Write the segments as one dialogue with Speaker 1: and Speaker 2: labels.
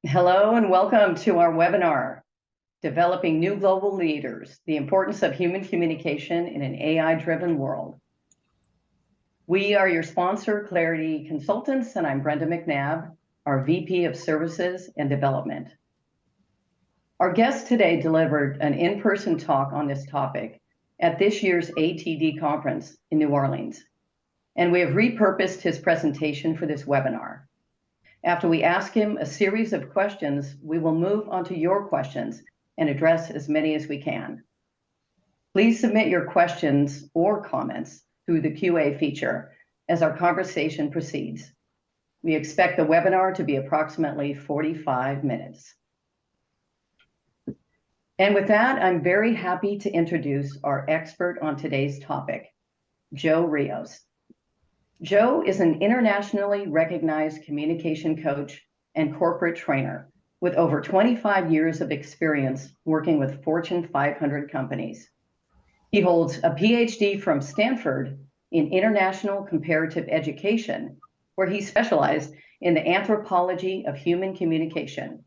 Speaker 1: Hello and welcome to our webinar, Developing New Global Leaders, the Importance of Human Communication in an AI-Driven World. We are your sponsor, Clarity Consultants, and I'm Brenda McNabb, our VP of Services and Development. Our guest today delivered an in-person talk on this topic at this year's ATD conference in New Orleans, and we have repurposed his presentation for this webinar. After we ask him a series of questions, we will move on to your questions and address as many as we can. Please submit your questions or comments through the QA feature as our conversation proceeds. We expect the webinar to be approximately 45 minutes. And with that, I'm very happy to introduce our expert on today's topic, Joe Rios. Joe is an internationally recognized communication coach and corporate trainer with over 25 years of experience working with Fortune 500 companies. He holds a PhD from Stanford in International Comparative Education, where he specialized in the anthropology of human communication.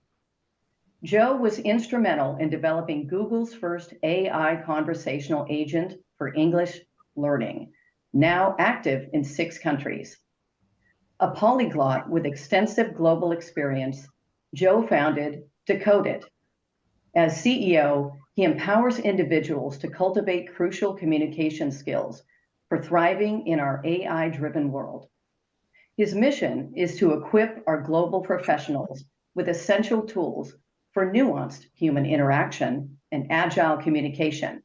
Speaker 1: Joe was instrumental in developing Google's first AI conversational agent for English learning, now active in 6 countries. A polyglot with extensive global experience, Joe founded Decoded. As CEO, he empowers individuals to cultivate crucial communication skills for thriving in our AI-driven world. His mission is to equip our global professionals with essential tools for nuanced human interaction and agile communication,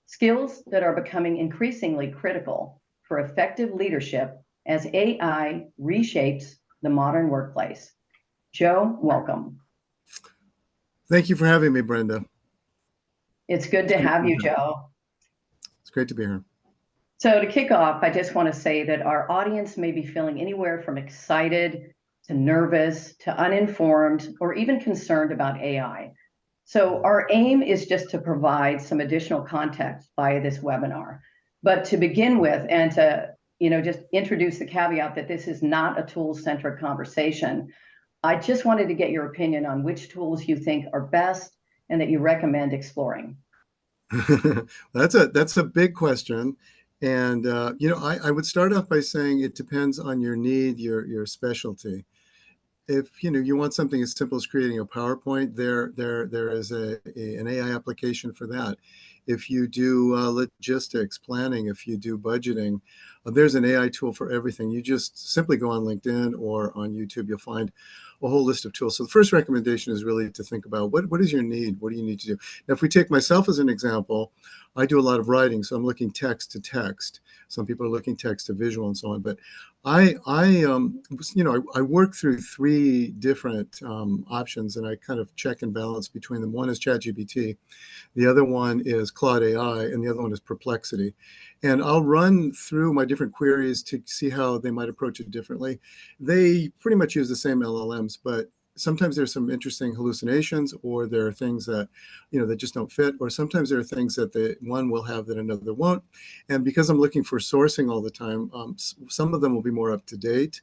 Speaker 1: skills that are becoming increasingly critical for effective leadership as AI reshapes the modern workplace. Joe, welcome.
Speaker 2: Thank you for having me, Brenda.
Speaker 1: It's good to have you, Joe.
Speaker 2: It's great to be here.
Speaker 1: So to kick off, I just want to say that our audience may be feeling anywhere from excited to nervous to uninformed or even concerned about AI. So our aim is just to provide some additional context via this webinar. But to begin with, and to just introduce the caveat that this is not a tool-centric conversation, I just wanted to get your opinion on which tools you think are best and that you recommend exploring.
Speaker 2: That's a big question. And I would start off by saying it depends on your need, your specialty. If you want something as simple as creating a PowerPoint, there is an AI application for that. If you do logistics, planning, if you do budgeting, there's an AI tool for everything. You just simply go on LinkedIn or on YouTube, you'll find a whole list of tools. So the first recommendation is really to think about what is your need? What do you need to do? Now, if we take myself as an example, I do a lot of writing, so I'm looking text to text. Some people are looking text to visual and so on. But I work through 3 different options, and I kind of check and balance between them. One is ChatGPT, the other one is Claude AI, and the other one is Perplexity. And I'll run through my different queries to see how they might approach it differently. They pretty much use the same LLMs, but sometimes there's some interesting hallucinations, or there are things that, that just don't fit, or sometimes there are things that the one will have that another won't. And because I'm looking for sourcing all the time, some of them will be more up to date,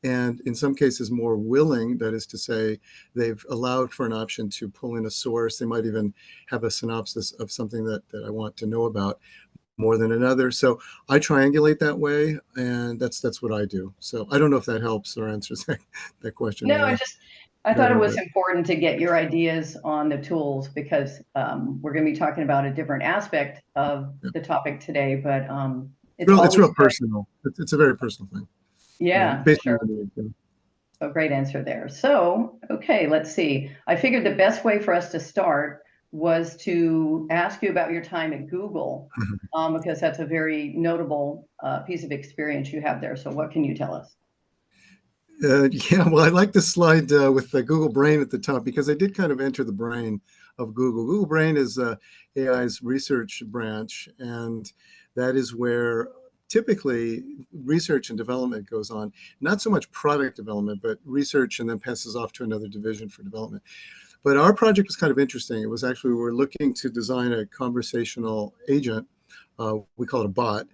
Speaker 2: and in some cases more willing. That is to say, they've allowed for an option to pull in a source. They might even have a synopsis of something that I want to know about more than another. So I triangulate that way, and that's what I do. So I don't know if that helps or answers that question.
Speaker 1: No, I thought it was important to get your ideas on the tools, because we're going to be talking about a different aspect of the topic today, but
Speaker 2: it's real personal. It's a very personal thing.
Speaker 1: Yeah, sure. A great answer there. So, okay, let's see. I figured the best way for us to start was to ask you about your time at Google, because that's a very notable piece of experience you have there. So what can you tell us?
Speaker 2: Well, I like the slide with the Google Brain at the top, because I did kind of enter the brain of Google. Google Brain is AI's research branch, and that is where typically research and development goes on. Not so much product development, but research, and then passes off to another division for development. But our project was kind of interesting. It was actually, we were looking to design a conversational agent. We call it a bot,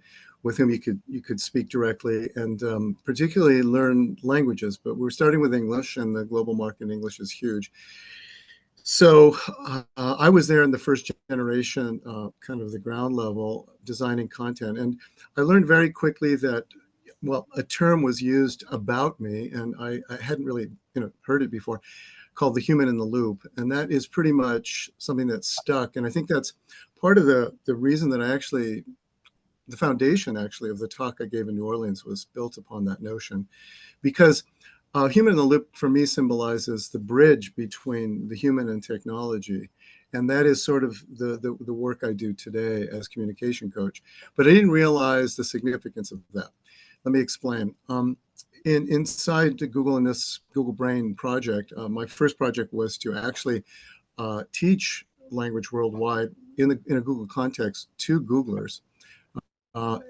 Speaker 2: with whom you could speak directly and particularly learn languages. But we're starting with English, and the global market in English is huge. So I was there in the first generation, kind of the ground level, designing content. And I learned very quickly that, well, a term was used about me, and I hadn't really heard it before, called the human in the loop. And that is pretty much something that's stuck. And I think that's part of the reason that the foundation actually of the talk I gave in New Orleans was built upon that notion. Because human in the loop for me symbolizes the bridge between the human and technology. And that is sort of the work I do today as communication coach. But I didn't realize the significance of that. Let me explain. Inside Google, in this Google Brain project, my first project was to actually teach language worldwide in a Google context to Googlers.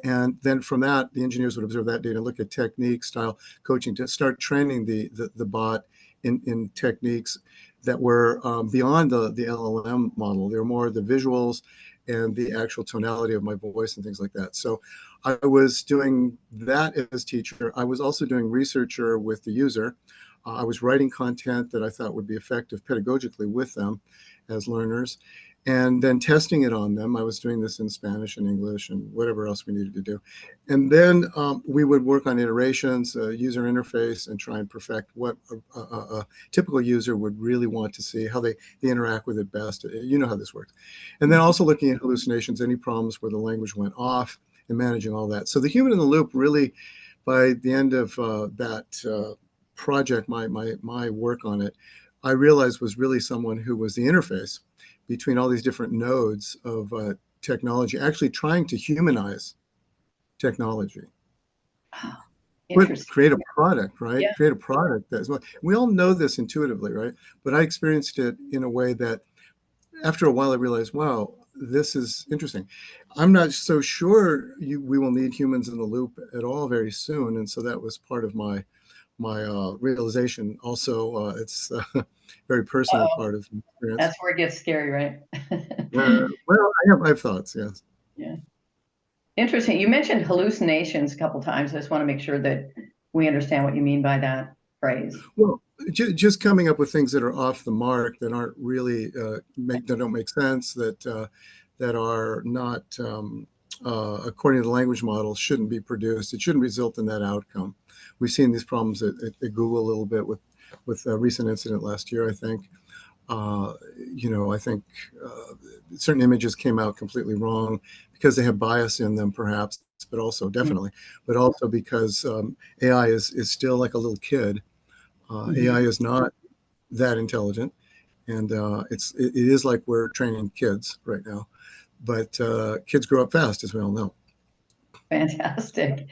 Speaker 2: And then from that, the engineers would observe that data, look at technique, style, coaching to start training the bot in techniques that were beyond the LLM model. They were more the visuals and the actual tonality of my voice and things like that. So I was doing that as teacher. I was also doing researcher with the user. I was writing content that I thought would be effective pedagogically with them as learners, and then testing it on them. I was doing this in Spanish and English and whatever else we needed to do. And then we would work on iterations, user interface, and try and perfect what a typical user would really want to see, how they interact with it best. You know how this works. And then also looking at hallucinations, any problems where the language went off, and managing all that. So the human in the loop really, by the end of that project, my work on it, I realized was really someone who was the interface between all these different nodes of technology, actually trying to humanize technology.
Speaker 1: Oh,
Speaker 2: But
Speaker 1: interesting.
Speaker 2: create a product, right?
Speaker 1: Yeah.
Speaker 2: Create a product that's, well, we all know this intuitively, right? But I experienced it in a way that after a while I realized, wow, this is interesting. I'm not so sure we will need humans in the loop at all very soon. And so that was part of my realization. Also, it's a very personal
Speaker 1: Uh-oh.
Speaker 2: part of the experience.
Speaker 1: That's where it gets scary, right?
Speaker 2: Well, I have thoughts, yes.
Speaker 1: Yeah. Interesting. You mentioned hallucinations a couple times. I just want to make sure that we understand what you mean by that phrase.
Speaker 2: Well, just coming up with things that are off the mark, that aren't really that don't make sense, that are not according to the language model, shouldn't be produced. It shouldn't result in that outcome. We've seen these problems at Google a little bit with a recent incident last year, I think. I think certain images came out completely wrong because they have bias in them, perhaps, but also definitely, but also because AI is still like a little kid.
Speaker 1: Mhm.
Speaker 2: AI is not that intelligent, and it is like we're training kids right now. But kids grow up fast, as we all know.
Speaker 1: Fantastic.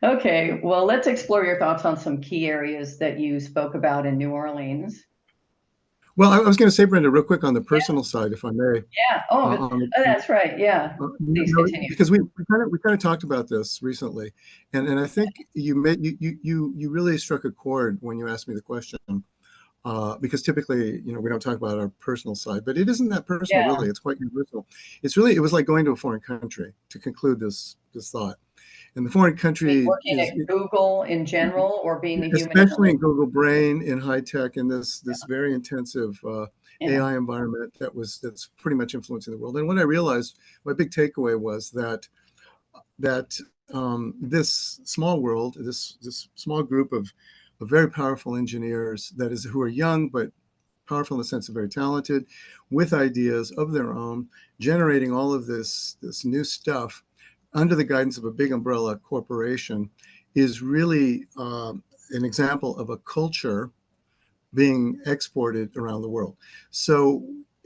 Speaker 1: Okay, well, let's explore your thoughts on some key areas that you spoke about in New Orleans.
Speaker 2: Well, I was going to say, Brenda, real quick on the
Speaker 1: Yeah,
Speaker 2: personal side, if I may,
Speaker 1: yeah. Oh,
Speaker 2: on
Speaker 1: that's right. Yeah. Please continue.
Speaker 2: because we kind of talked about this recently, and I think you really struck a chord when you asked me the question, because typically we don't talk about our personal side, but it isn't that personal
Speaker 1: Yeah.
Speaker 2: really. It's quite universal. It was like going to a foreign country, to conclude this thought. And the foreign
Speaker 1: I mean,
Speaker 2: country
Speaker 1: working at Google in general or being the human in the
Speaker 2: especially in
Speaker 1: loop.
Speaker 2: Google Brain, in high tech, in this very intensive
Speaker 1: Yeah.
Speaker 2: AI environment that's pretty much influencing the world. And what I realized, my big takeaway was that this small world, this small group of very powerful engineers, that is, who are young but powerful in the sense of very talented, with ideas of their own, generating all of this new stuff under the guidance of a big umbrella corporation, is really an example of a culture being exported around the world. So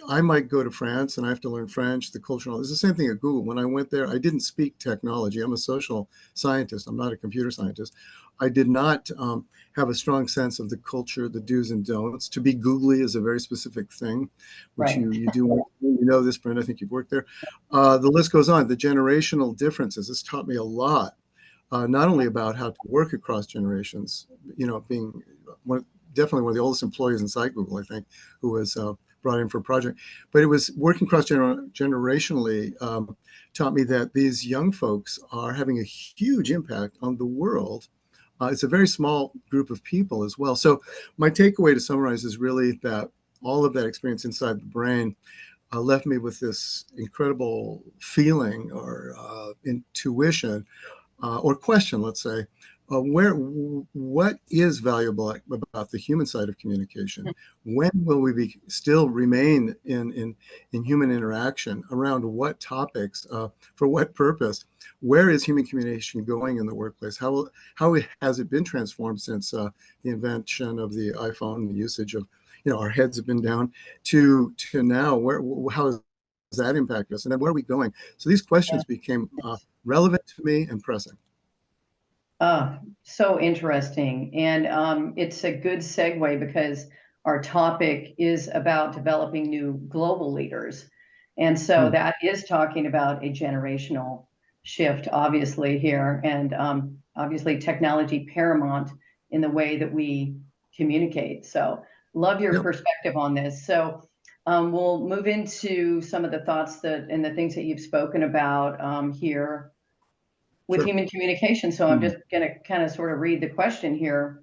Speaker 2: I might go to France and I have to learn French, the culture. It's the same thing at Google. When I went there, I didn't speak technology. I'm a social scientist. I'm not a computer scientist. I did not have a strong sense of the culture, the do's and don'ts. To be googly is a very specific thing, which
Speaker 1: Right.
Speaker 2: you do. You know this, Brent. I think you've worked there. The list goes on. The generational differences. This taught me a lot, not only about how to work across generations, being one, definitely one of the oldest employees inside Google, I think, who was brought in for a project. But it was working generationally, taught me that these young folks are having a huge impact on the world. It's a very small group of people as well. So my takeaway to summarize is really that all of that experience inside the brain left me with this incredible feeling or intuition or question, let's say, what is valuable about the human side of communication? When will we still remain in human interaction? Around what topics? For what purpose? Where is human communication going in the workplace? How has it been transformed since the invention of the iPhone, the usage of, our heads have been down to now? How has that impact us? And then where are we going? So these questions became relevant to me and pressing.
Speaker 1: So interesting. And it's a good segue because our topic is about developing new global leaders. And so that is talking about a generational shift, obviously, here, and obviously technology paramount in the way that we communicate. So love your perspective on this. So we'll move into some of the thoughts and the things that you've spoken about here with human communication. So I'm just going to kind of sort of read the question here.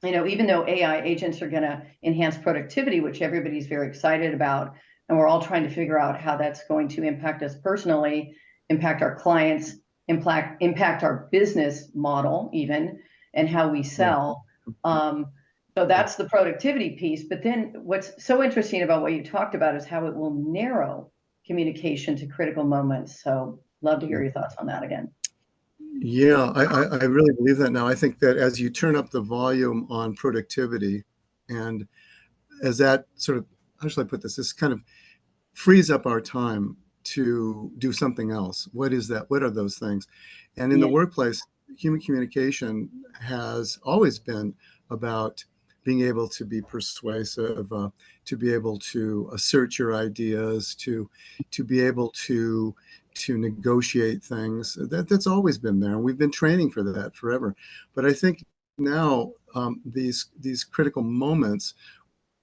Speaker 1: Even though AI agents are going to enhance productivity, which everybody's very excited about, and we're all trying to figure out how that's going to impact us personally, impact our clients, impact our business model even, and how we sell. So that's the productivity piece. But then what's so interesting about what you talked about is how it will narrow communication to critical moments. So love to hear your thoughts on that again.
Speaker 2: Yeah, I really believe that now. I think that as you turn up the volume on productivity, and as that sort of, how should I put this? This kind of frees up our time to do something else. What is that? What are those things? And in the workplace, human communication has always been about being able to be persuasive, to be able to assert your ideas, to be able to negotiate things. That's always been there, and we've been training for that forever. But I think now these critical moments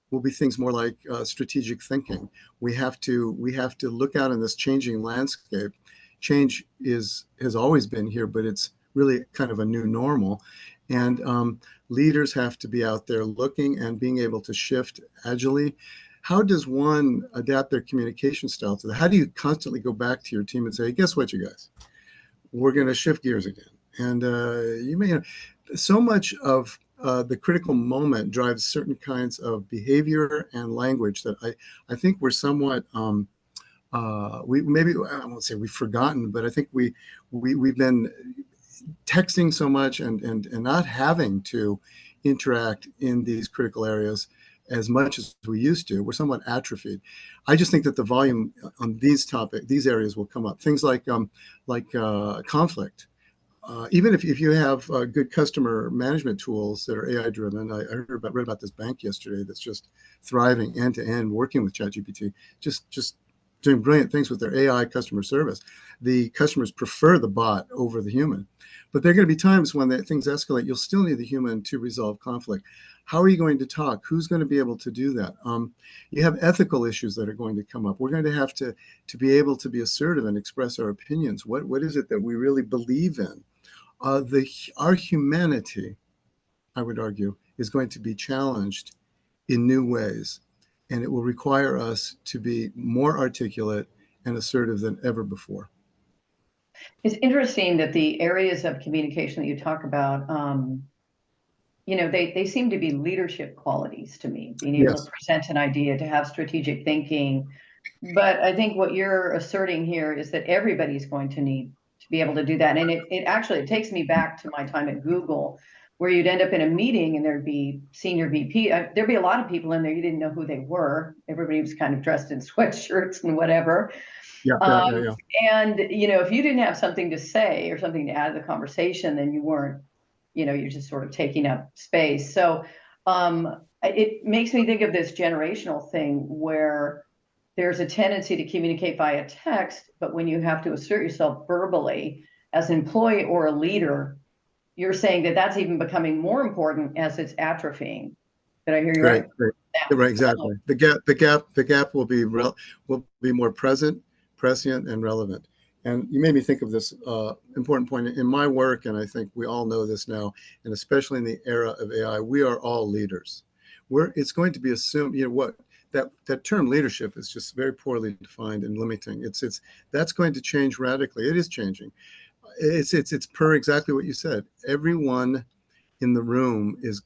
Speaker 2: will be things more like strategic thinking. We have to look out in this changing landscape. Change has always been here, but it's really kind of a new normal. And leaders have to be out there looking and being able to shift agilely. How does one adapt their communication style to that? How do you constantly go back to your team and say, guess what, you guys? We're going to shift gears again. And so much of the critical moment drives certain kinds of behavior and language that I think we're somewhat we maybe, I won't say we've forgotten, but I think we've been texting so much and not having to interact in these critical areas as much as we used to. We're somewhat atrophied. I just think that the volume on these areas will come up. Things like conflict. Even if you have good customer management tools that are AI driven, I read about this bank yesterday that's just thriving end to end, working with ChatGPT, just doing brilliant things with their AI customer service. The customers prefer the bot over the human, but there are going to be times when things escalate. You'll still need the human to resolve conflict. How are you going to talk? Who's going to be able to do that? You have ethical issues that are going to come up. We're going to have to be able to be assertive and express our opinions. What is it that we really believe in? Our humanity, I would argue, is going to be challenged in new ways, and it will require us to be more articulate and assertive than ever before.
Speaker 1: It's interesting that the areas of communication that you talk about, they seem to be leadership qualities to me, being able to present an idea, to have strategic thinking. But I think what you're asserting here is that everybody's going to need to be able to do that. And it takes me back to my time at Google, where you'd end up in a meeting and there'd be senior VP. There'd be a lot of people in there, you didn't know who they were. Everybody was kind of dressed in sweatshirts and whatever. And, if you didn't have something to say or something to add to the conversation, then you weren't, you're just sort of taking up space. So it makes me think of this generational thing where there's a tendency to communicate via text, but when you have to assert yourself verbally as an employee or a leader, you're saying that that's even becoming more important as it's atrophying. Did I hear you right?
Speaker 2: Great.
Speaker 1: That
Speaker 2: Right,
Speaker 1: so,
Speaker 2: exactly. The gap will be more present, prescient, and relevant. And you made me think of this important point in my work, and I think we all know this now, and especially in the era of AI, we are all leaders. It's going to be assumed, what that term leadership is just very poorly defined and limiting. It's that's going to change radically. It is changing. It's per exactly what you said. Everyone in the room is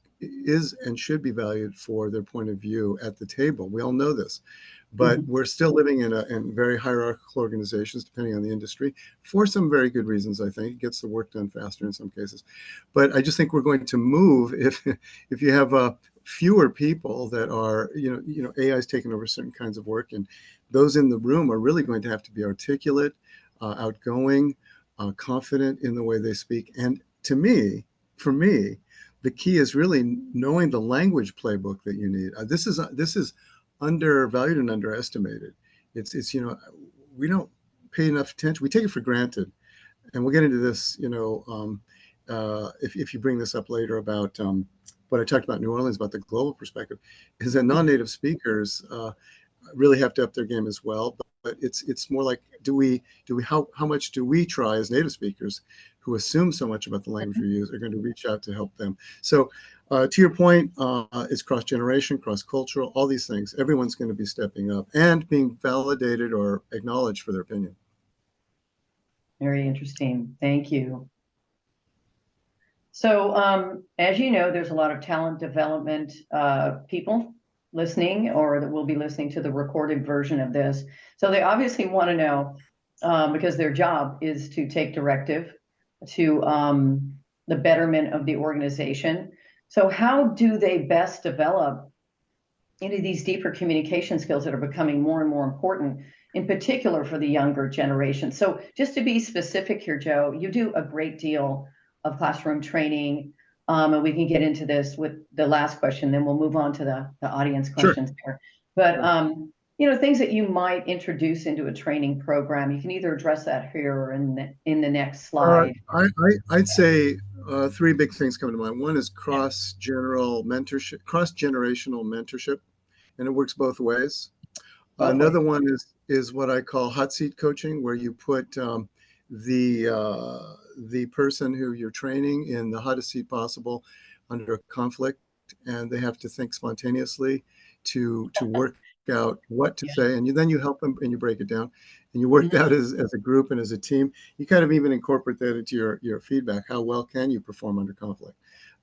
Speaker 2: and should be valued for their point of view at the table. We all know this, but
Speaker 1: mhm.
Speaker 2: we're still living in very hierarchical organizations, depending on the industry, for some very good reasons. I think it gets the work done faster in some cases, but I just think we're going to move if you have fewer people that are AI is taking over certain kinds of work, and those in the room are really going to have to be articulate, outgoing, confident in the way they speak, and for me, the key is really knowing the language playbook that you need. This is undervalued and underestimated. It's we don't pay enough attention. We take it for granted, and we'll get into this. If you bring this up later about what I talked about in New Orleans about the global perspective, is that non-native speakers really have to up their game as well. But it's more like how much do we try as native speakers who assume so much about the language we use are going to reach out to help them. So to your point, it's cross generation, cross cultural, all these things. Everyone's going to be stepping up and being validated or acknowledged for their opinion.
Speaker 1: Very interesting. Thank you. So, as you know, there's a lot of talent development people listening, or that will be listening to the recorded version of this. So they obviously want to know, because their job is to take directive to the betterment of the organization. So, how do they best develop into these deeper communication skills that are becoming more and more important, in particular for the younger generation? So, just to be specific here, Joe, you do a great deal of classroom training, and we can get into this with the last question, then we'll move on to the audience
Speaker 2: Sure.
Speaker 1: questions here. But
Speaker 2: Sure.
Speaker 1: things that you might introduce into a training program, you can either address that here or in the next slide.
Speaker 2: I'd say three big things come to mind. One is cross generational mentorship, and it works both ways.
Speaker 1: Both ways.
Speaker 2: Another one is what I call hot seat coaching, where you put the person who you're training in the hottest seat possible under a conflict, and they have to think spontaneously to work out what to
Speaker 1: Yeah.
Speaker 2: say, and then you help them and you break it down, and you work it
Speaker 1: Mhm.
Speaker 2: out as a group and as a team. You kind of even incorporate that into your feedback. How well can you perform under conflict?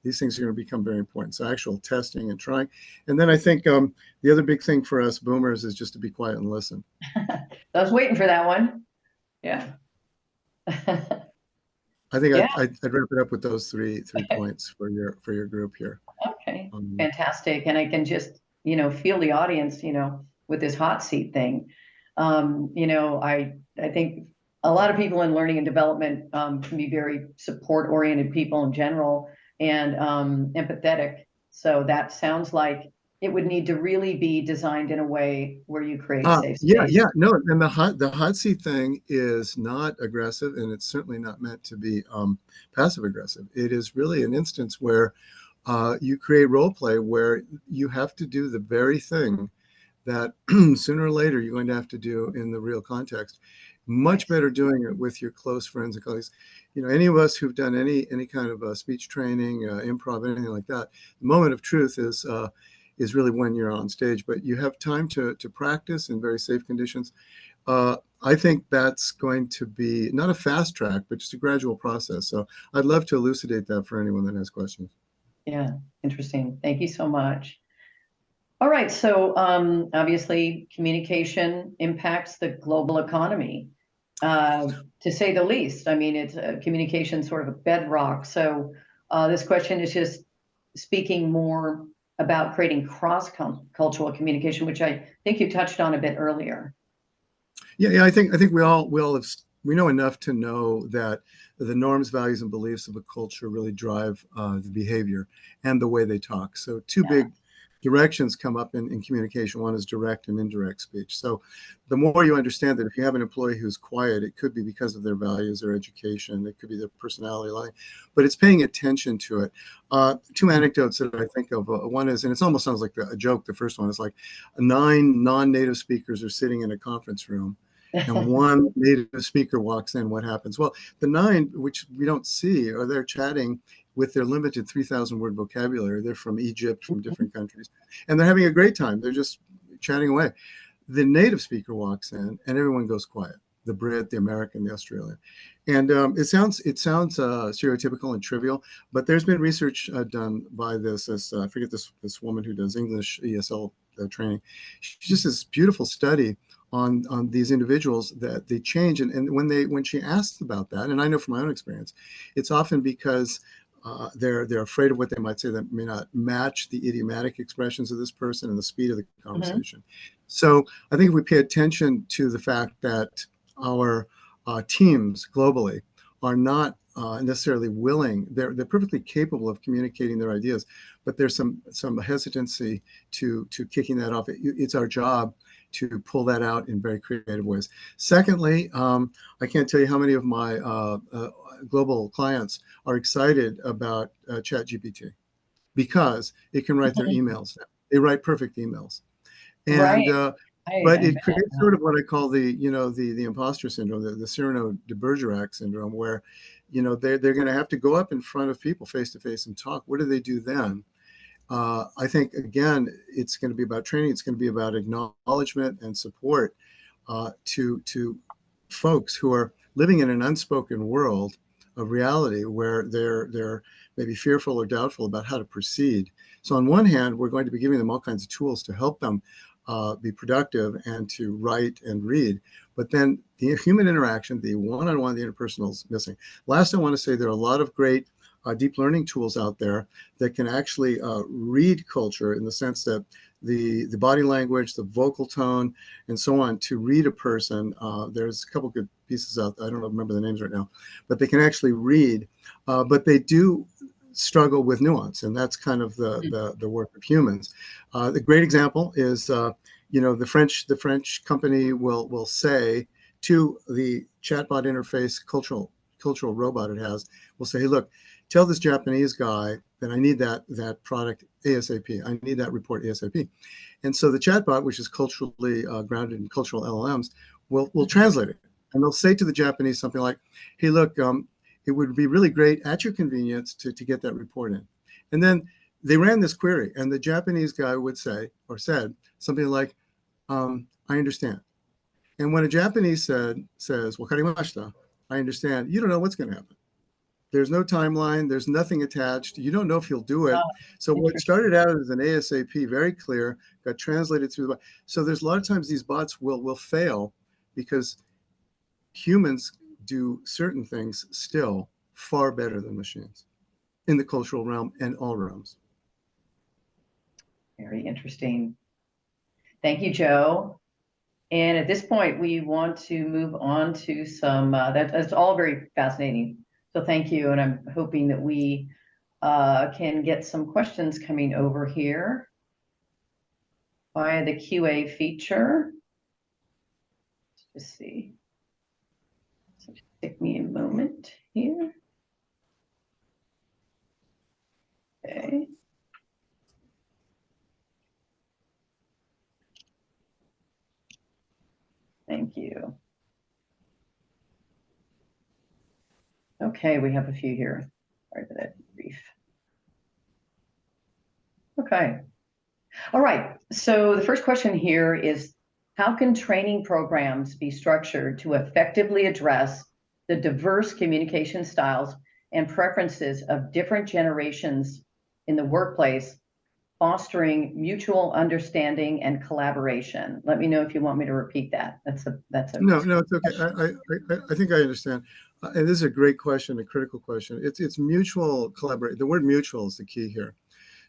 Speaker 2: These things are going to become very important. So actual testing and trying, and then I think the other big thing for us boomers is just to be quiet and listen.
Speaker 1: I was waiting for that one. Yeah.
Speaker 2: I think
Speaker 1: Yeah.
Speaker 2: I'd wrap it up with those three points for your group here.
Speaker 1: Okay,
Speaker 2: Um,
Speaker 1: fantastic. And I can just, feel the audience, with this hot seat thing. I think a lot of people in learning and development can be very support oriented people in general and empathetic. So that sounds like it would need to really be designed in a way where you create safe
Speaker 2: yeah,
Speaker 1: space.
Speaker 2: yeah, no, and the hot seat thing is not aggressive, and it's certainly not meant to be passive aggressive. It is really an instance where you create role play where you have to do the very thing that sooner or later you're going to have to do in the real context. Much
Speaker 1: Nice.
Speaker 2: better doing it with your close friends and colleagues. Any of us who've done any kind of speech training, improv, anything like that, the moment of truth is really when you're on stage. But you have time to practice in very safe conditions. I think that's going to be not a fast track, but just a gradual process. So I'd love to elucidate that for anyone that has questions.
Speaker 1: Yeah, interesting. Thank you so much. All right, so obviously communication impacts the global economy, to say the least. I mean, it's communication sort of a bedrock. So this question is just speaking more about creating cross-cultural communication, which I think you touched on a bit earlier.
Speaker 2: Yeah. I think we know enough to know that the norms, values, and beliefs of a culture really drive the behavior and the way they talk. So two
Speaker 1: Yeah.
Speaker 2: big directions come up in communication. One is direct and indirect speech. So the more you understand that if you have an employee who's quiet, it could be because of their values, their education, it could be their personality line, but it's paying attention to it. Two anecdotes that I think of. One is, and it almost sounds like a joke, the first one is like 9 non-native speakers are sitting in a conference room and one native speaker walks in. What happens? Well, the 9, which we don't see, are they're chatting with their limited 3,000 word vocabulary. They're from Egypt, from different countries, and they're having a great time. They're just chatting away. The native speaker walks in and everyone goes quiet. The Brit, the American, the Australian. And it sounds stereotypical and trivial, but there's been research done by I forget this woman who does English ESL training. She just this beautiful study on these individuals that they change. And when she asked about that, and I know from my own experience, it's often because they're afraid of what they might say that may not match the idiomatic expressions of this person and the speed of the conversation. So I think if we pay attention to the fact that our teams globally are not necessarily willing, they're perfectly capable of communicating their ideas, but there's some hesitancy to kicking that off. It's our job to pull that out in very creative ways. Secondly, I can't tell you how many of my global clients are excited about ChatGPT because it can write their emails now. They write perfect emails. And but it creates sort of what I call the imposter syndrome, the Cyrano de Bergerac syndrome, where they're going to have to go up in front of people face to face and talk. What do they do then? I think again, it's going to be about training. It's going to be about acknowledgement and support to folks who are living in an unspoken world of reality where they're maybe fearful or doubtful about how to proceed. So on one hand, we're going to be giving them all kinds of tools to help them be productive and to write and read. But then the human interaction, the one-on-one, the interpersonal is missing. Last, I want to say there are a lot of great deep learning tools out there that can actually read culture in the sense that the body language, the vocal tone, and so on to read a person. There's a couple good pieces out there. I don't remember the names right now, but they can actually read, but they do struggle with nuance, and that's kind of the work of humans. The great example is the French company will say to the chatbot interface cultural robot it has, will say, hey, look, tell this Japanese guy that I need that product ASAP. I need that report ASAP. And so the chatbot, which is culturally grounded in cultural LLMs, will translate it. And they'll say to the Japanese something like, hey, look, it would be really great at your convenience to get that report in. And then they ran this query, and the Japanese guy would say, or said, something like, I understand. And when a Japanese says, wakarimashita, I understand, you don't know what's going to happen. There's no timeline. There's nothing attached. You don't know if he'll do it. So what started out as an ASAP, very clear, got translated through the bot. So there's a lot of times these bots will fail because humans do certain things still far better than machines in the cultural realm and all realms.
Speaker 1: Very interesting. Thank you, Joe. And at this point, we want to move on to some, that's all very fascinating. So thank you. And I'm hoping that we can get some questions coming over here via the QA feature. Let's just see. So take me a moment here. Okay. Thank you. Okay, we have a few here. Sorry for that brief. Okay. All right. So the first question here is, how can training programs be structured to effectively address the diverse communication styles and preferences of different generations in the workplace, fostering mutual understanding and collaboration? Let me know if you want me to repeat that. That's a
Speaker 2: No, it's okay. I think I understand. And this is a great question, a critical question. It's mutual collaboration. The word mutual is the key here.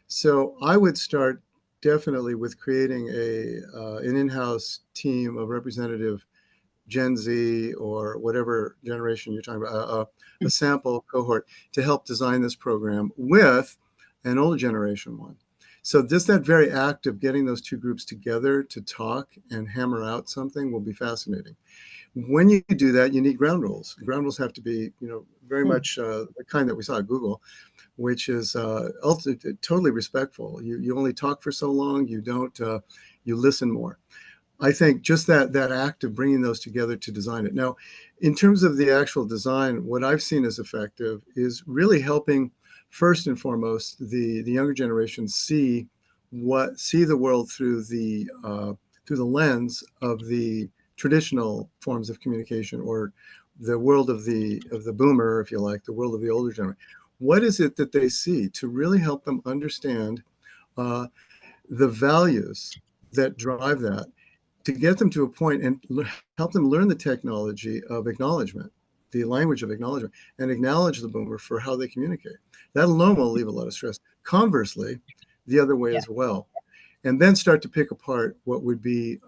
Speaker 2: So I would start definitely with creating an in-house team of representative Gen Z or whatever generation you're talking about, a sample cohort to help design this program with an older generation one. So just that very act of getting those two groups together to talk and hammer out something will be fascinating. When you do that, you need ground rules. Ground rules have to be, very
Speaker 1: Hmm.
Speaker 2: much the kind that we saw at Google, which is totally respectful. You only talk for so long. You don't. You listen more. I think just that act of bringing those together to design it. Now, in terms of the actual design, what I've seen as effective is really helping first and foremost the younger generation see the world through the lens of the traditional forms of communication, or the world of the boomer, if you like, the world of the older generation. What is it that they see to really help them understand uh, the values that drive that, to get them to a point and help them learn the technology of acknowledgement, the language of acknowledgement, and acknowledge the boomer for how they communicate. That alone will leave a lot of stress. Conversely, the other way
Speaker 1: Yeah.
Speaker 2: as well. And then start to pick apart what would be,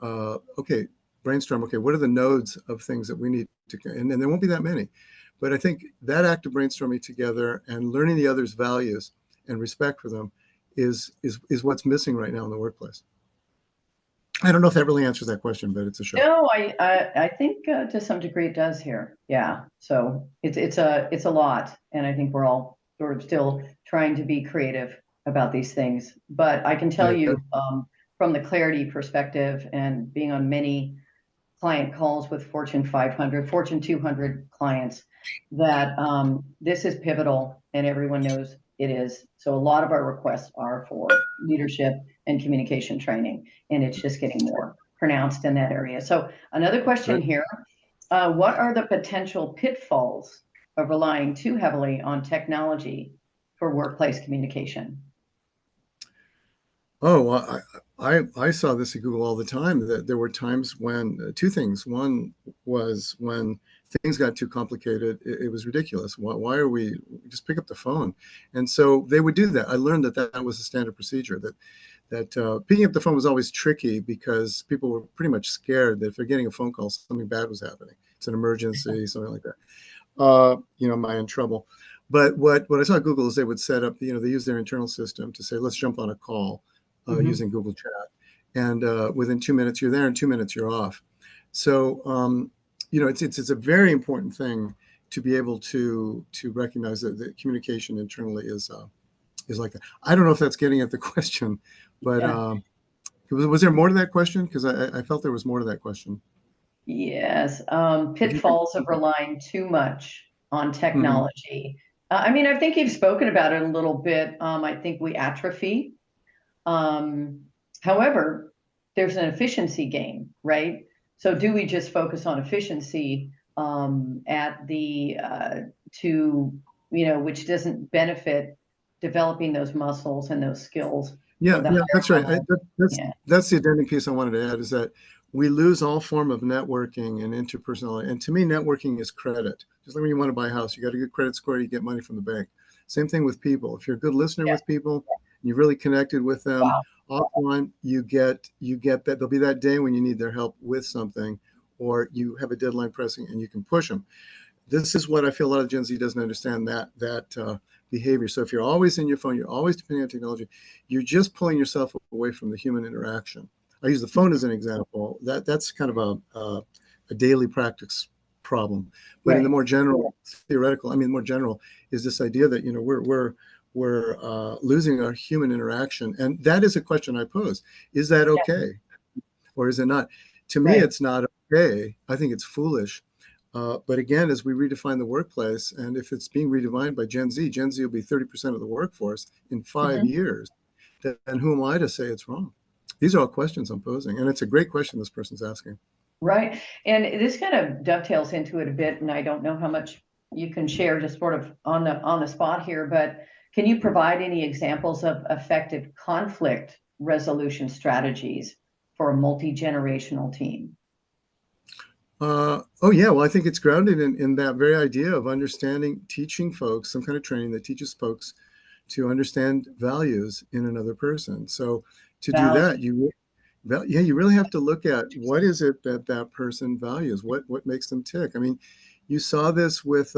Speaker 2: okay, brainstorm, okay, what are the nodes of things that we need to, and there won't be that many. But I think that act of brainstorming together and learning the other's values and respect for them is what's missing right now in the workplace. I don't know if that really answers that question, but it's a shot.
Speaker 1: No, I think to some degree it does here. Yeah. So it's a lot, and I think we're all sort of still trying to be creative about these things. But I can tell
Speaker 2: Yeah.
Speaker 1: you from the clarity perspective and being on many client calls with Fortune 500, Fortune 200 clients, that this is pivotal, and everyone knows it is. So a lot of our requests are for leadership and communication training, and it's just getting more pronounced in that area. So another question
Speaker 2: Right.
Speaker 1: here, what are the potential pitfalls of relying too heavily on technology for workplace communication?
Speaker 2: Oh, well, I saw this at Google all the time, that there were times when two things. One was when things got too complicated, it was ridiculous. Why are we just pick up the phone? And so they would do that. I learned that was a standard procedure. That picking up the phone was always tricky because people were pretty much scared that if they're getting a phone call, something bad was happening. It's an emergency, something like that. Am I in trouble? But what I saw at Google is they would set up, they use their internal system to say, let's jump on a call
Speaker 1: Mhm.
Speaker 2: using Google Chat. And within 2 minutes, you're there, and 2 minutes, you're off. So, it's a very important thing to be able to recognize that the communication internally is like that. I don't know if that's getting at the question, but
Speaker 1: Yeah.
Speaker 2: was there more to that question? Because I felt there was more to that question.
Speaker 1: Yes,
Speaker 2: If you could,
Speaker 1: pitfalls of relying too much on
Speaker 2: mhm.
Speaker 1: technology. I mean, I think you've spoken about it a little bit. I think we atrophy. Um, However, there's an efficiency gain, right? So do we just focus on efficiency at the to which doesn't benefit developing those muscles and those skills for
Speaker 2: Yeah,
Speaker 1: the
Speaker 2: yeah,
Speaker 1: higher
Speaker 2: that's right.
Speaker 1: level? Yeah,
Speaker 2: That's the addendum piece I wanted to add, is that we lose all form of networking and interpersonality. And to me, networking is credit. Just like when you want to buy a house, you got a good credit score, you get money from the bank. Same thing with people. If you're a good listener
Speaker 1: yeah,
Speaker 2: with people, you've really connected with them
Speaker 1: wow,
Speaker 2: offline, you get that there'll be that day when you need their help with something, or you have a deadline pressing and you can push them. This is what I feel a lot of Gen Z doesn't understand, that behavior. So if you're always in your phone, you're always depending on technology, you're just pulling yourself away from the human interaction. I use the phone as an example. That's kind of a daily practice problem. But in the
Speaker 1: right.
Speaker 2: more general theoretical, more general, is this idea that we're losing our human interaction, and that is a question I pose: is that
Speaker 1: Yeah,
Speaker 2: okay, or is it not? To me,
Speaker 1: right.
Speaker 2: it's not okay. I think it's foolish. But again, as we redefine the workplace, and if it's being redefined by Gen Z will be 30% of the workforce in five
Speaker 1: Mhm.
Speaker 2: years. Then who am I to say it's wrong? These are all questions I'm posing, and it's a great question this person's asking.
Speaker 1: Right. And this kind of dovetails into it a bit, and I don't know how much you can share just sort of on the spot here, but can you provide any examples of effective conflict resolution strategies for a multi-generational team?
Speaker 2: Oh yeah, well I think it's grounded in that very idea of understanding, teaching folks some kind of training that teaches folks to understand values in another person. So to do
Speaker 1: Values.
Speaker 2: that, you really have to look at what is it that that person values, what makes them tick. I mean, you saw this with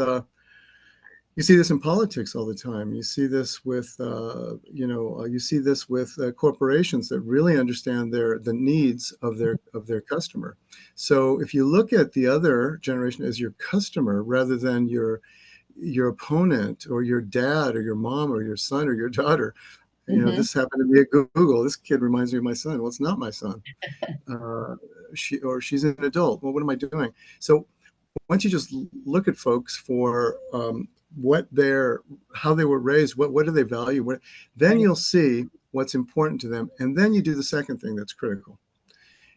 Speaker 2: You see this in politics all the time. You see this with, you see this with corporations that really understand the needs of their customer. So if you look at the other generation as your customer rather than your opponent or your dad or your mom or your son or your daughter,
Speaker 1: Hmm.
Speaker 2: this happened to me at Google. This kid reminds me of my son. Well, it's not my son. She's an adult. Well, what am I doing? So once you just look at folks for what they're how they were raised, what do they value, then
Speaker 1: Right.
Speaker 2: you'll see what's important to them, and then you do the second thing that's critical.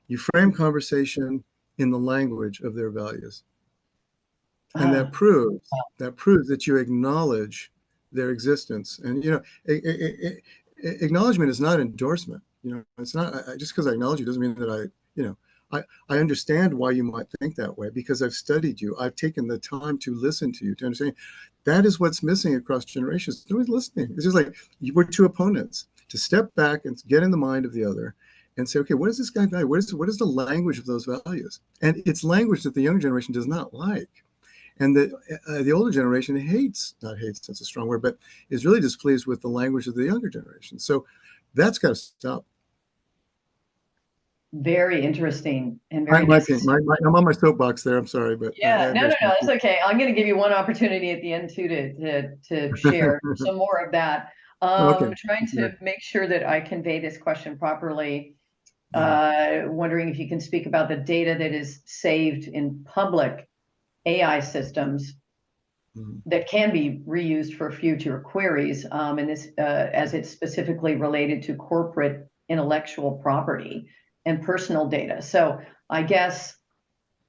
Speaker 2: You frame conversation in the language of their values, and that
Speaker 1: Ah,
Speaker 2: proves that proves that you acknowledge their existence. And acknowledgement is not endorsement. It's not just because I acknowledge you doesn't mean that I understand why you might think that way because I've studied you. I've taken the time to listen to you, to understand. That is what's missing across generations. Nobody's listening. It's just like we're two opponents. To step back and get in the mind of the other and say, okay, what does this guy value? What is the language of those values? And it's language that the younger generation does not like. And the older generation not hates, that's a strong word, but is really displeased with the language of the younger generation. So that's got to stop.
Speaker 1: very interesting and very
Speaker 2: My opinion.
Speaker 1: necessary.
Speaker 2: I'm on my soapbox there. I'm sorry, but
Speaker 1: Yeah, no, no,
Speaker 2: there's my
Speaker 1: no, it's
Speaker 2: opinion.
Speaker 1: okay. I'm going to give you one opportunity at the end too to share some more of that.
Speaker 2: Okay.
Speaker 1: Trying to
Speaker 2: Sure.
Speaker 1: make sure that I convey this question properly.
Speaker 2: Mhm.
Speaker 1: Wondering if you can speak about the data that is saved in public AI systems
Speaker 2: Mhm.
Speaker 1: that can be reused for future queries, and this as it's specifically related to corporate intellectual property and personal data. So I guess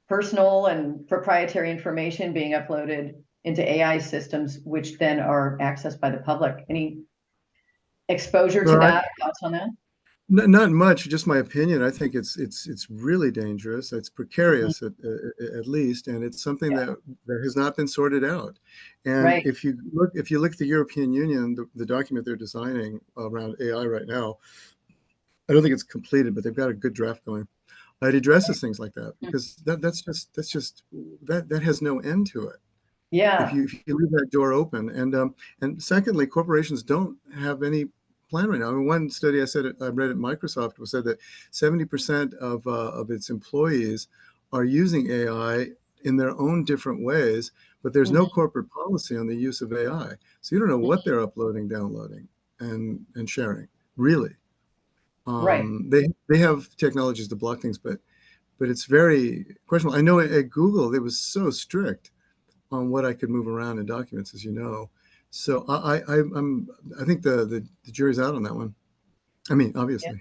Speaker 1: personal and proprietary information being uploaded into AI systems, which then are accessed by the public. Any exposure to
Speaker 2: Well,
Speaker 1: that? Thoughts on that?
Speaker 2: not much, just my opinion. I think it's really dangerous. It's
Speaker 1: Mhm.
Speaker 2: precarious at least, and it's something
Speaker 1: Yeah,
Speaker 2: that has not been sorted out. And
Speaker 1: right.
Speaker 2: if you look at the European Union, the document they're designing around AI right now, I don't think it's completed, but they've got a good draft going. It addresses things like that
Speaker 1: Hmm.
Speaker 2: because that's just that has no end to it.
Speaker 1: Yeah.
Speaker 2: If you leave that door open, and secondly, corporations don't have any plan right now. I mean, one study I read at Microsoft was said that 70% of its employees are using AI in their own different ways, but there's no
Speaker 1: Mhm.
Speaker 2: corporate policy on the use of AI. So you don't know what they're uploading, downloading, and sharing. Really,
Speaker 1: Right.
Speaker 2: they have technologies to block things, but it's very questionable. I know at Google it was so strict on what I could move around in documents, as you know. So I think the jury's out on that one. I mean,
Speaker 1: Yeah.
Speaker 2: obviously.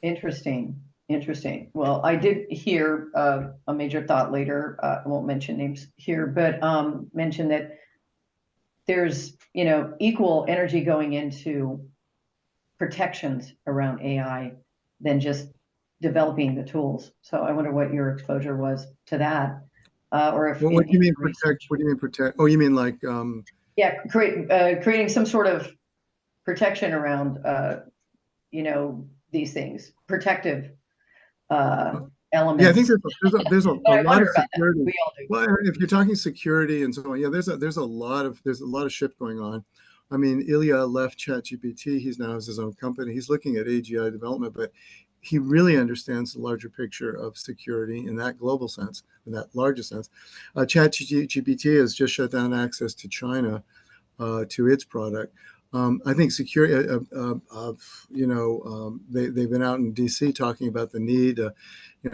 Speaker 1: Interesting. Interesting. Well, I did hear a major thought leader, I won't mention names here, but mention that there's, equal energy going into protections around AI than just developing the tools. So I wonder what your exposure was to that, or if
Speaker 2: What
Speaker 1: in
Speaker 2: do you mean
Speaker 1: your
Speaker 2: protect?
Speaker 1: research.
Speaker 2: What do you mean protect? Oh, you mean like
Speaker 1: Yeah, creating some sort of protection around, these things, protective uh,
Speaker 2: yeah, I think
Speaker 1: elements.
Speaker 2: there's
Speaker 1: But
Speaker 2: a
Speaker 1: I
Speaker 2: lot
Speaker 1: wonder
Speaker 2: of
Speaker 1: about that.
Speaker 2: security.
Speaker 1: We all do.
Speaker 2: Well, if you're talking security and so on, yeah, there's a lot of shift going on. I mean, Ilya left ChatGPT. He's now has his own company. He's looking at AGI development, but he really understands the larger picture of security in that global sense, in that larger sense. ChatGPT has just shut down access to China to its product. I think security, they've been out in D.C. talking about the need.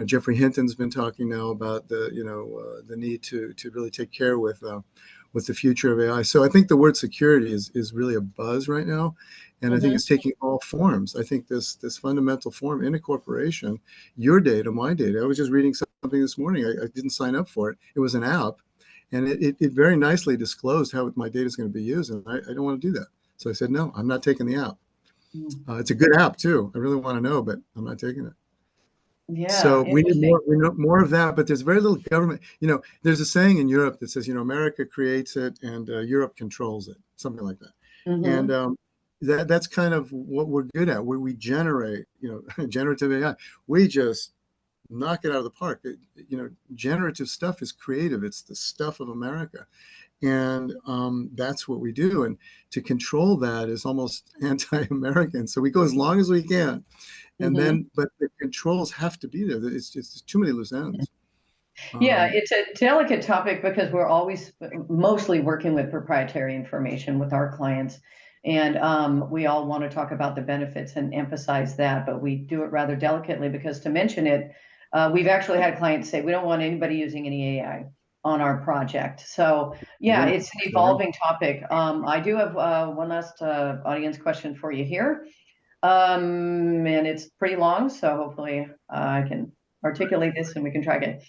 Speaker 2: Jeffrey Hinton's been talking now about the need to really take care with the future of AI. So I think the word security is really a buzz right now, and I think
Speaker 1: Hmm.
Speaker 2: it's taking all forms. I think this fundamental form in a corporation, your data, my data. I was just reading something this morning. I didn't sign up for it. It was an app, and it very nicely disclosed how my data is going to be used, and I don't want to do that. So I said, no, I'm not taking the app. It's a good app too. I really want to know, but I'm not taking it.
Speaker 1: Yeah,
Speaker 2: So
Speaker 1: interesting.
Speaker 2: we need more of that, but there's very little government. There's a saying in Europe that says, America creates it and Europe controls it, something like that. And
Speaker 1: Hmm.
Speaker 2: that's kind of what we're good at, where we generate, generative AI. We just knock it out of the park. Generative stuff is creative. It's the stuff of America. And that's what we do. And to control that is almost anti-American. So we go as long as we can. And
Speaker 1: Mhm.
Speaker 2: then, but the controls have to be there. It's just too many loose ends.
Speaker 1: Yeah,
Speaker 2: Um,
Speaker 1: it's a delicate topic because we're always mostly working with proprietary information with our clients. And we all want to talk about the benefits and emphasize that, but we do it rather delicately because to mention it, we've actually had clients say, we don't want anybody using any AI on our project. So yeah,
Speaker 2: yeah,
Speaker 1: it's an
Speaker 2: sure.
Speaker 1: evolving topic. I do have one last audience question for you here. And it's pretty long, so hopefully I can articulate this and we can track it.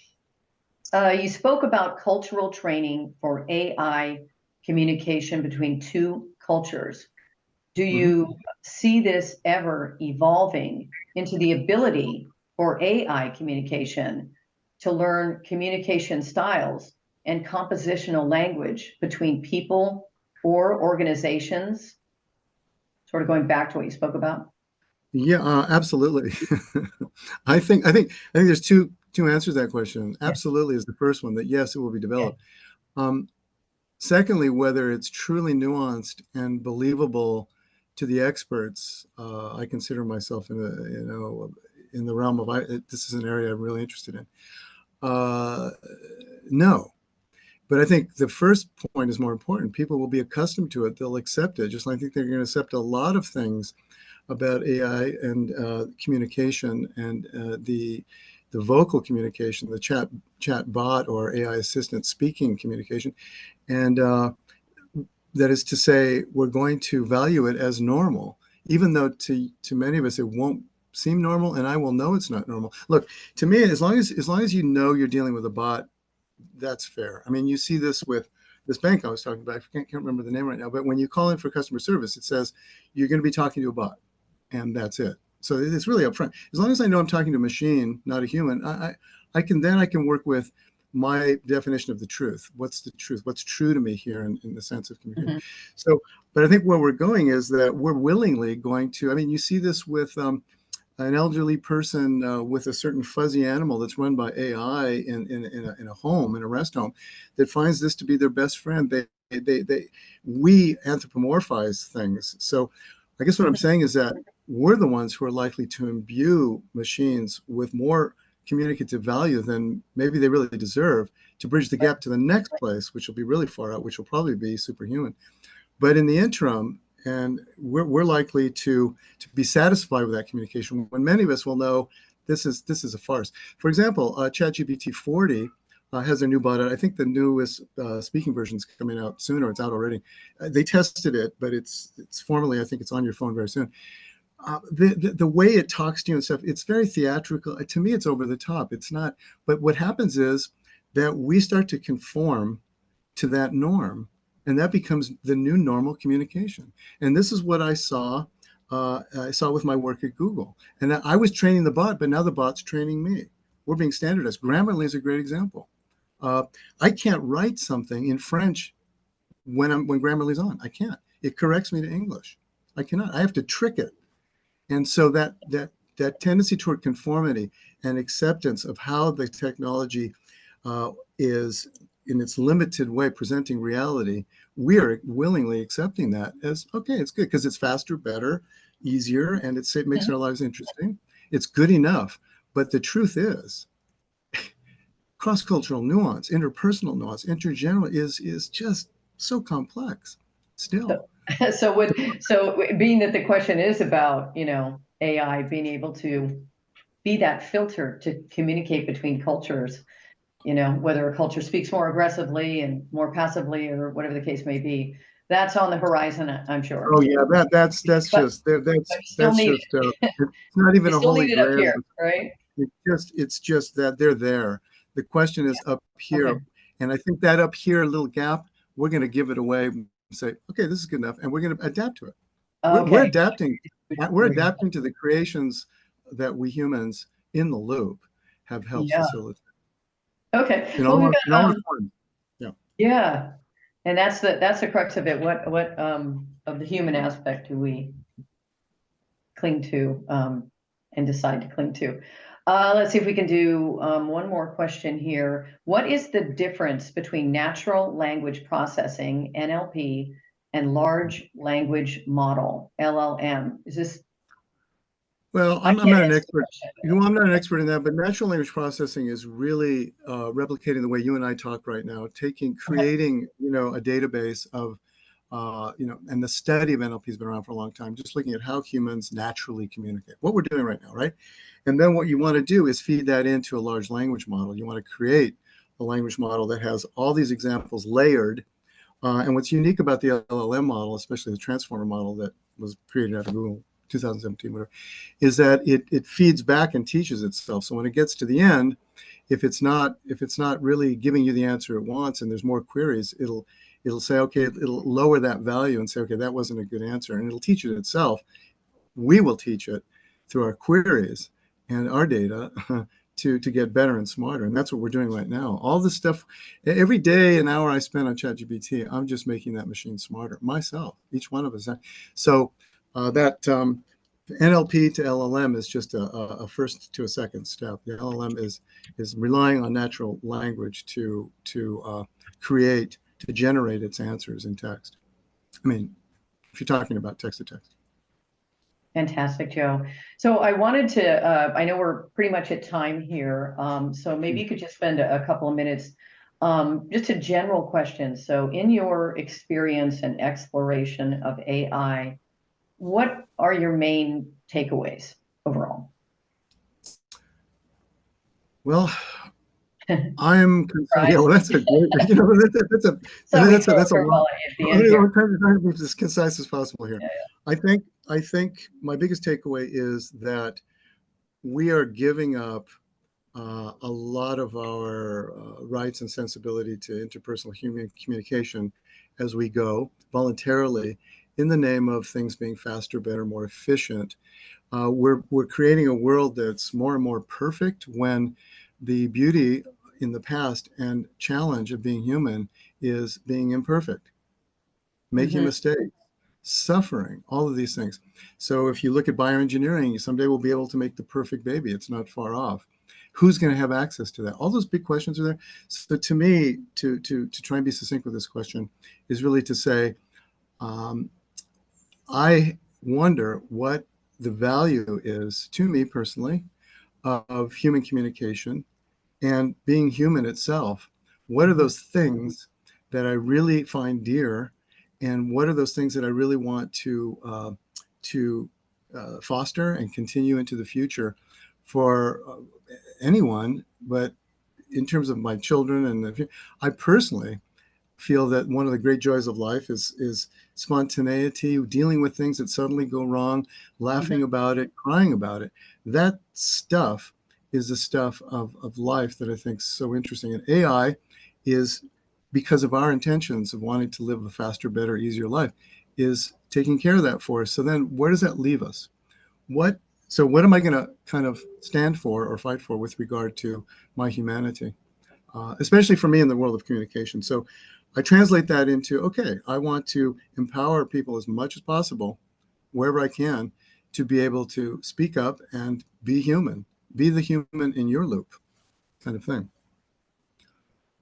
Speaker 1: You spoke about cultural training for AI communication between two cultures. Do
Speaker 2: Mhm.
Speaker 1: you see this ever evolving into the ability for AI communication to learn communication styles and compositional language between people or organizations? Sort of going back to what you spoke about.
Speaker 2: Yeah, absolutely. I think there's two answers to that question.
Speaker 1: Yeah.
Speaker 2: Absolutely is the first one, that yes, it will be
Speaker 1: Yeah.
Speaker 2: developed. Um, Secondly, whether it's truly nuanced and believable to the experts, I consider myself in the realm of this is an area I'm really interested in. Uh, no, but I think the first point is more important. People will be accustomed to it; they'll accept it, just like I think they're going to accept a lot of things about AI and communication and the vocal communication, the chat bot or AI assistant speaking communication, and that is to say, we're going to value it as normal, even though to many of us it won't seem normal, and I will know it's not normal. Look, to me, as long as you know you're dealing with a bot, that's fair. I mean, you see this with this bank I was talking about. I can't remember the name right now, but when you call in for customer service, it says you're going to be talking to a bot, and that's it. So it's really upfront. As long as I know I'm talking to a machine, not a human, I can work with my definition of the truth. What's the truth? What's true to me here in the sense of communication?
Speaker 1: Mhm.
Speaker 2: So, but I think where we're going is that we're willingly going to. I mean, you see this with an elderly person with a certain fuzzy animal that's run by AI in a home, in a rest home, that finds this to be their best friend. We anthropomorphize things. So I guess what I'm saying is that we're the ones who are likely to imbue machines with more communicative value than maybe they really deserve, to bridge the gap to the next place, which will be really far out, which will probably be superhuman. But in the interim, and we're likely to be satisfied with that communication when many of us will know this is a farce. For example, ChatGPT 40 has a new bot. I think the newest speaking version is coming out soon, or it's out already. They tested it, but it's formally, I think it's on your phone very soon. The way it talks to you and stuff, it's very theatrical. To me, it's over the top. It's not. But what happens is that we start to conform to that norm, and that becomes the new normal communication. And this is what I saw. I saw with my work at Google, and I was training the bot, but now the bot's training me. We're being standardized. Grammarly is a great example. Uh, I can't write something in French when Grammarly's on. I can't. It corrects me to English. I cannot. I have to trick it. And so that tendency toward conformity and acceptance of how the technology is in its limited way presenting reality, we are willingly accepting that as okay, it's good because it's faster, better, easier, and it makes
Speaker 1: Mhm.
Speaker 2: our lives interesting. It's good enough. But the truth is, cross-cultural nuance, interpersonal nuance, intergeneral is just so complex still.
Speaker 1: So, so being that the question is about, AI being able to be that filter to communicate between cultures, whether a culture speaks more aggressively and more passively or whatever the case may be, that's on the horizon, I'm sure.
Speaker 2: Oh yeah, that's
Speaker 1: But
Speaker 2: just that-
Speaker 1: but
Speaker 2: that's
Speaker 1: you still
Speaker 2: that's
Speaker 1: need
Speaker 2: just
Speaker 1: it.
Speaker 2: it's not
Speaker 1: You
Speaker 2: even a
Speaker 1: still
Speaker 2: holy
Speaker 1: need it up
Speaker 2: grail.
Speaker 1: here, right?
Speaker 2: It's just that they're there. The question is up here,
Speaker 1: Okay.
Speaker 2: and I think that up here little gap, we're going to give it away and say, okay, this is good enough, and we're going to adapt to it. We're
Speaker 1: Okay.
Speaker 2: adapting. We're
Speaker 1: We're gonna-
Speaker 2: adapting to the creations that we humans in the loop have helped
Speaker 1: Yeah.
Speaker 2: facilitate
Speaker 1: Okay.
Speaker 2: in
Speaker 1: Well,
Speaker 2: all
Speaker 1: we've
Speaker 2: our in
Speaker 1: got
Speaker 2: all our forms. Yeah.
Speaker 1: yeah, and that's the crux of it. What of the human aspect do we cling to and decide to cling to? Let's see if we can do one more question here. What is the difference between natural language processing, NLP, and large language model, LLM? Is this,
Speaker 2: Well,
Speaker 1: I
Speaker 2: I'm
Speaker 1: can't
Speaker 2: not an
Speaker 1: answer the
Speaker 2: expert.
Speaker 1: question.
Speaker 2: You know, I'm not an expert in that, but natural language processing is really replicating the way you and I talk right now,
Speaker 1: Okay.
Speaker 2: creating, a database of, and the study of NLP has been around for a long time, just looking at how humans naturally communicate, what we're doing right now, right? And then what you want to do is feed that into a large language model. You want to create a language model that has all these examples layered. And what's unique about the LLM model, especially the transformer model that was created out of Google 2017, whatever, is that it feeds back and teaches itself. So when it gets to the end, if it's not really giving you the answer it wants and there's more queries, it'll say, okay, it'll lower that value and say, okay, that wasn't a good answer, and it'll teach it itself. We will teach it through our queries and our data to get better and smarter. And that's what we're doing right now. All this stuff, every day, an hour I spend on ChatGPT, I'm just making that machine smarter myself, each one of us. So that NLP to LLM is just a first to a second step. The LLM is relying on natural language to generate its answers in text. I mean, if you're talking about text to text.
Speaker 1: Fantastic, Joe. So I wanted to, I know we're pretty much at time here, so maybe you could just spend a couple of minutes, just a general question. So in your experience and exploration of AI, what are your main takeaways overall?
Speaker 2: Well, I'm concerned. Yeah,
Speaker 1: Surprise.
Speaker 2: well, that's a great.
Speaker 1: So we throw a
Speaker 2: That's a
Speaker 1: curveball
Speaker 2: lot.
Speaker 1: at you at the end here.
Speaker 2: I'm trying to be as concise as possible here.
Speaker 1: Yeah,
Speaker 2: I think my biggest takeaway is that we are giving up a lot of our rights and sensibility to interpersonal human communication as we go voluntarily in the name of things being faster, better, more efficient. We're creating a world that's more and more perfect when the beauty in the past and challenge of being human is being imperfect, making
Speaker 1: yeah.
Speaker 2: mistakes, suffering, all of these things. So if you look at bioengineering, someday we'll be able to make the perfect baby. It's not far off. Who's going to have access to that? All those big questions are there. So to me, to try and be succinct with this question is really to say, um, I wonder what the value is to me personally of human communication and being human itself. What are
Speaker 1: Mhm.
Speaker 2: those things that I really find dear, and what are those things that I really want to foster and continue into the future for anyone? But in terms of my children I personally feel that one of the great joys of life is spontaneity, dealing with things that suddenly go wrong,
Speaker 1: Mhm.
Speaker 2: laughing about it, crying about it. That stuff is the stuff of life that I think is so interesting. And AI is, because of our intentions of wanting to live a faster, better, easier life, is taking care of that for us. So then where does that leave us? What so what am I going to kind of stand for or fight for with regard to my humanity? Especially for me in the world of communication. So I translate that into, okay, I want to empower people as much as possible, wherever I can, to be able to speak up and be human, be the human in your loop kind of thing.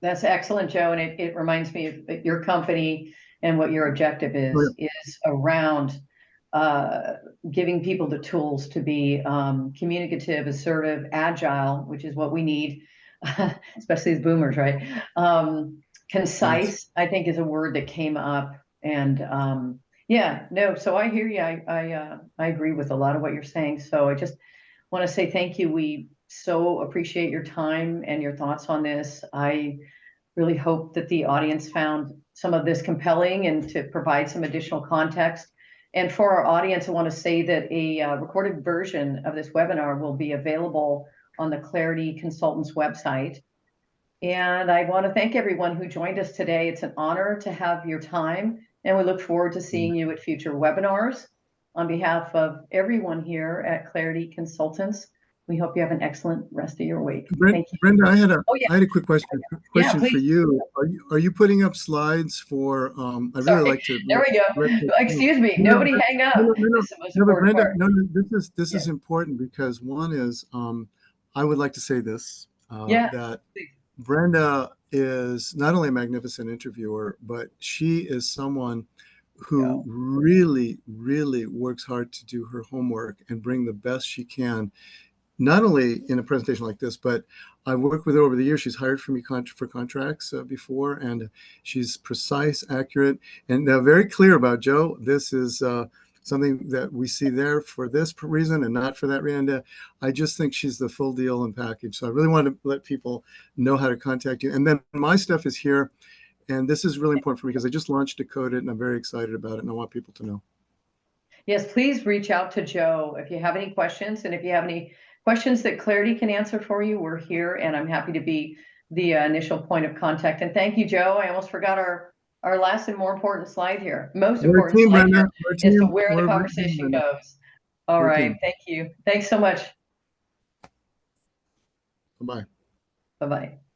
Speaker 1: That's excellent, Joe. And it reminds me of your company and what your objective
Speaker 2: Oh,
Speaker 1: is around uh, giving people the tools to be communicative, assertive, agile, which is what we need, especially as boomers, right?
Speaker 2: yeah. Yes.
Speaker 1: Concise, I think, is a word that came up. And yeah, no, so I hear you. I agree with a lot of what you're saying. So I just want to say thank you. We so appreciate your time and your thoughts on this. I really hope that the audience found some of this compelling and to provide some additional context. And for our audience, I want to say that a recorded version of this webinar will be available on the Clarity Consultants website. And I want to thank everyone who joined us today. It's an honor to have your time, and we look forward to seeing you at future webinars. On behalf of everyone here at Clarity Consultants, we hope you have an excellent rest of your week. Thank you.
Speaker 2: Brenda,
Speaker 1: Oh, yeah.
Speaker 2: I had a quick
Speaker 1: Yeah,
Speaker 2: question for
Speaker 1: please.
Speaker 2: you. Are you putting up slides for? I really
Speaker 1: Sorry.
Speaker 2: like to
Speaker 1: There we go.
Speaker 2: let the,
Speaker 1: Excuse me.
Speaker 2: no,
Speaker 1: Nobody hang up.
Speaker 2: no, no, no,
Speaker 1: This is the most
Speaker 2: no, but
Speaker 1: important
Speaker 2: Brenda,
Speaker 1: part.
Speaker 2: no, no, this is
Speaker 1: Yeah.
Speaker 2: important because one is I would like to say this,
Speaker 1: Yeah.
Speaker 2: that Brenda is not only a magnificent interviewer, but she is someone who
Speaker 1: Joe.
Speaker 2: really, really works hard to do her homework and bring the best she can, not only in a presentation like this, but I've worked with her over the years. She's hired for me for contracts before, and she's precise, accurate, and very clear about, Joe, this is something that we see there for this reason and not for that reason. And I just think she's the full deal and package. So I really want to let people know how to contact you. And then my stuff is here. And this is really important for me because I just launched Decoded and I'm very excited about it. And I want people to know.
Speaker 1: Yes, please reach out to Joe if you have any questions. And if you have any questions that Clarity can answer for you, we're here and I'm happy to be the initial point of contact. And thank you, Joe. I almost forgot our last and more important slide here. Most
Speaker 2: We're a
Speaker 1: important
Speaker 2: team,
Speaker 1: slide
Speaker 2: Brenda.
Speaker 1: here
Speaker 2: We're a
Speaker 1: is
Speaker 2: team.
Speaker 1: where the
Speaker 2: We're a great team,
Speaker 1: conversation
Speaker 2: Brenda.
Speaker 1: goes. All
Speaker 2: We're a
Speaker 1: right.
Speaker 2: team.
Speaker 1: Thank you. Thanks so much.
Speaker 2: Bye-bye.
Speaker 1: Bye-bye.